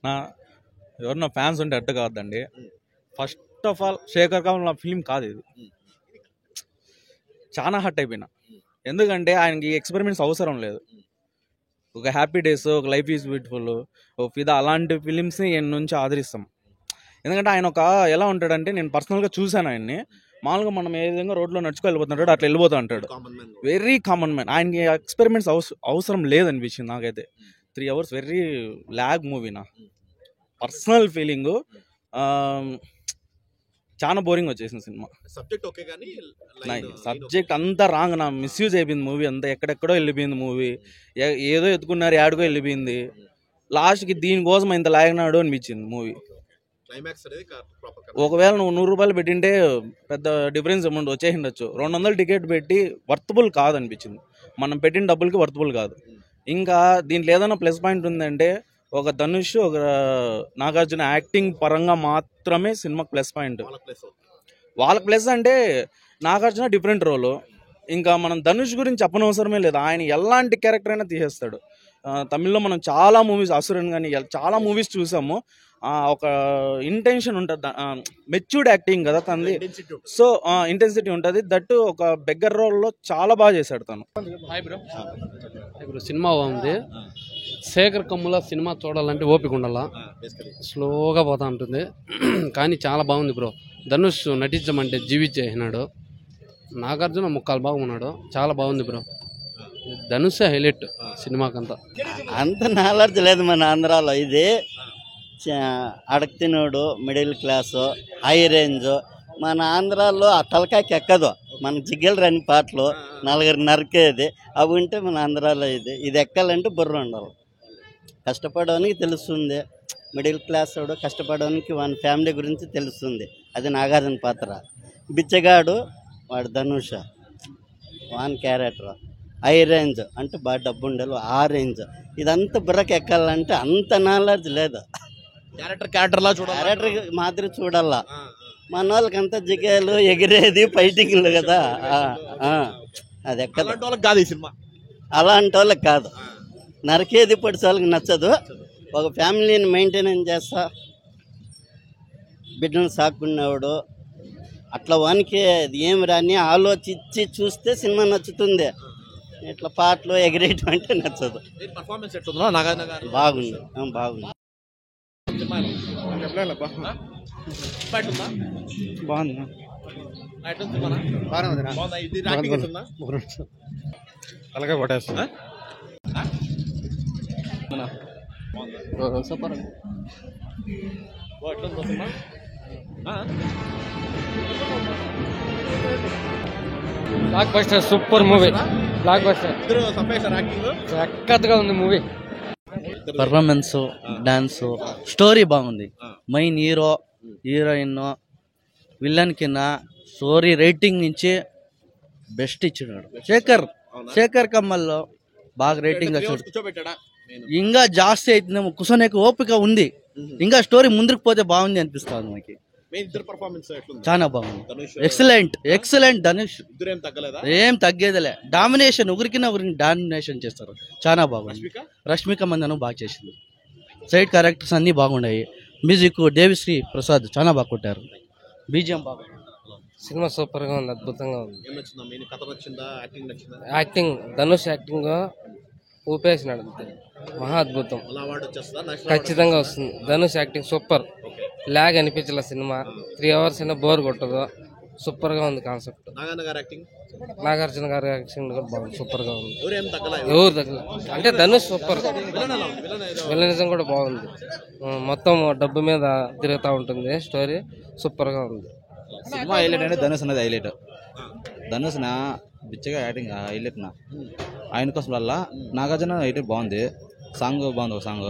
నా ఎవరన్నా ఫ్యాన్స్ ఉంటే అడ్డు కావద్దండి. First of all Shekhar Kamal నా ఫిలిం కాదు ఇది. చాలా హర్ట్ అయిపోయినా. ఎందుకంటే ఆయనకి ఎక్స్పెరిమెంట్స్ అవసరం లేదు. ఒక హ్యాపీ డేస్, ఒక లైఫ్ ఈజ్ బ్యూటిఫుల్, ఒక ఫిదా అలాంటి ఫిలిమ్స్ని ఈయన నుంచి ఆదరిస్తాం. ఎందుకంటే ఆయన ఒక ఎలా ఉంటాడంటే, నేను పర్సనల్గా చూశాను ఆయన్ని. మామూలుగా మనం ఏ విధంగా రోడ్లో నడుచుకు వెళ్ళిపోతుంటాడు అట్లా వెళ్ళిపోతూ ఉంటాడు. Very common man. ఆయనకి ఎక్స్పెరిమెంట్స్ అవసరం లేదనిపించింది నాకైతే. 3 hours వెరీ ల్యాగ్ మూవీ. నా పర్సనల్ ఫీలింగు చాలా బోరింగ్ వచ్చేసింది సినిమా. సబ్జెక్ట్ అంతా రాంగ్. నా మిస్యూజ్ అయిపోయింది మూవీ అంతా. ఎక్కడెక్కడో వెళ్ళిపోయింది మూవీ. ఏదో ఎత్తుకున్నారు, యాడికో వెళ్ళిపోయింది. లాస్ట్కి దీనికోసం ఇంత లాగినాడు అనిపించింది మూవీ. ఒకవేళ నువ్వు 100 రూపాయలు పెట్టింటే పెద్ద డిఫరెన్స్ అమౌంట్ వచ్చేసిండొచ్చు. 200 టికెట్ పెట్టి వర్తబుల్ కాదు అనిపించింది. మనం పెట్టిన డబ్బులకి వర్తబుల్ కాదు. ఇంకా దీంట్లో ఏదైనా ప్లస్ పాయింట్ ఉందంటే, ఒక ధనుష్, ఒక నాగార్జున యాక్టింగ్ పరంగా మాత్రమే సినిమాకి ప్లస్ పాయింట్. వాళ్ళకి ప్లస్ అంటే నాగార్జున డిఫరెంట్ రోలు. ఇంకా మనం ధనుష్ గురించి చెప్పనవసరమే లేదు. ఆయన ఎలాంటి క్యారెక్టర్ అయినా తీసేస్తాడు. తమిళ్లో మనం చాలా మూవీస్, అసురన్ కానీ చాలా మూవీస్ చూసాము. ఒక ఇంటెన్షన్ ఉంటుంది, మెచ్యూర్డ్ యాక్టింగ్ కదా తనది. సో ఇంటెన్సిటీ ఉంటుంది. దట్టు ఒక బెగ్గర్ రోల్లో చాలా బాగా చేశాడు తను. ఇప్పుడు సినిమా బాగుంది. శేఖర్ కమ్ముల సినిమా చూడాలంటే ఓపిక ఉండాల. స్లోగా పోతా ఉంటుంది కానీ చాలా బాగుంది బ్రో. ధనుష్ నటించమంటే జీవించేసినాడు. నాగార్జున ముక్కాలు బాగున్నాడు. చాలా బాగుంది బ్రో. ధనుష్ హైలైట్ సినిమాకంతా. అంత నాలెడ్జ్ లేదు మన ఆంధ్రాలో. ఇది అడగతినోడు, మిడిల్ క్లాసు, హై రేంజ్. మన ఆంధ్రాలో ఆ తలకాయకి ఎక్కదు. మన జిగ్గలు రాని పాటలు, 4 నరికేది అవి ఉంటే మన ఆంధ్రాలో ఇది ఎక్కాలంటే బుర్ర ఉండాలి. కష్టపడడానికి తెలుస్తుంది. మిడిల్ క్లాస్ వాడు కష్టపడడానికి వాని ఫ్యామిలీ గురించి తెలుస్తుంది. అది నాగార్జున పాత్ర. బిచ్చగాడు వాడు ధనుష, వాన్ క్యారెక్టర్. హై రేంజ్ అంటే బాగా డబ్బు ఉండాలి, ఆ రేంజ్. ఇదంతా బుర్రకి ఎక్కాలంటే అంత నాలెడ్జ్ లేదు. క్యారెక్టర్ మాదిరి చూడాలా. మన వాళ్ళకి అంతా జిగేలు, ఎగిరేది, ఫైటింగ్లు కదా. అది ఎక్కడ కాదు ఈ సినిమా. అలాంటి వాళ్ళకి కాదు. నరికేది పొడిసే వాళ్ళకి నచ్చదు. ఒక ఫ్యామిలీని మెయింటెనెన్స్ చేస్తా, బిడ్డను సాకునేవాడు అట్లా వానికి ఏం రాని ఆలోచించి చూస్తే సినిమా నచ్చుతుంది. ఇట్లా పాటలు ఎగిరేయటం అంటే నచ్చదు. బాగుంది, బాగుంది. అలాగే కొట్టేస్తున్నా. Blockbuster, super movie. Blockbuster చక్కగా ఉంది మూవీ. పర్ఫార్మెన్స్, డాన్స్, స్టోరీ బాగుంది. మెయిన్ హీరో, హీరోయిన్, విలన్ కింద స్టోరీ రేటింగ్ నుంచి బెస్ట్ ఇచ్చినాడు. శేఖర్ కమ్మల్లో బాగా రేటింగ్ వచ్చాడు. ఇంకా జాస్తి అవుతుందేమో, కూర్చొనే ఓపిక ఉంది. ఇంకా స్టోరీ ముందుకు పోతే బాగుంది అనిపిస్తుంది మనకి. చాలా బాగుంది. ఎక్సలెంట్. ధనుష్ ఏం తగ్గేదిలే. డామినేషన్, ఒకరికినా ఒకరిని డామినేషన్ చేస్తారు. చాలా బాగుంది. రష్మిక మందనం బాగా చేసింది. సైడ్ క్యారెక్టర్స్ అన్ని బాగున్నాయి. మ్యూజిక్ దేవిశ్రీ ప్రసాద్ చాలా బాగా కొట్టారు. బీజిఎం బాగా. సినిమా సూపర్ గా ఉంది, అద్భుతంగా ఉంది. యాక్టింగ్, ధనుష్ యాక్టింగ్ ఊపేసినాడు అంతే. మహా అద్భుతం. ఖచ్చితంగా వస్తుంది. Dhanush acting super. లాగ్ అనిపించాల సినిమా. 3 hours అయినా బోర్ కొట్టదు. సూపర్ గా ఉంది కాన్సెప్ట్. నాగార్జున గారి యాక్టింగ్ కూడా బాగుంది, సూపర్ గా ఉంది. ఎవరు తగ్గల అంటే ధనుష్ సూపర్. విలనిజం కూడా బాగుంది. మొత్తం డబ్బు మీద తిరుగుతూ ఉంటుంది స్టోరీ. సూపర్ గా ఉంది సినిమా. హైలైట్ అంటే ధనుష్ అనేది హైలైట్. ధనుష్ నా బిచ్చగా యాక్టింగ్ హైలైట్. ఆయన కోసం వల్ల నాగార్జున హైలైట్ బాగుంది. సాంగ్ బాగుంది. ఒక సాంగ్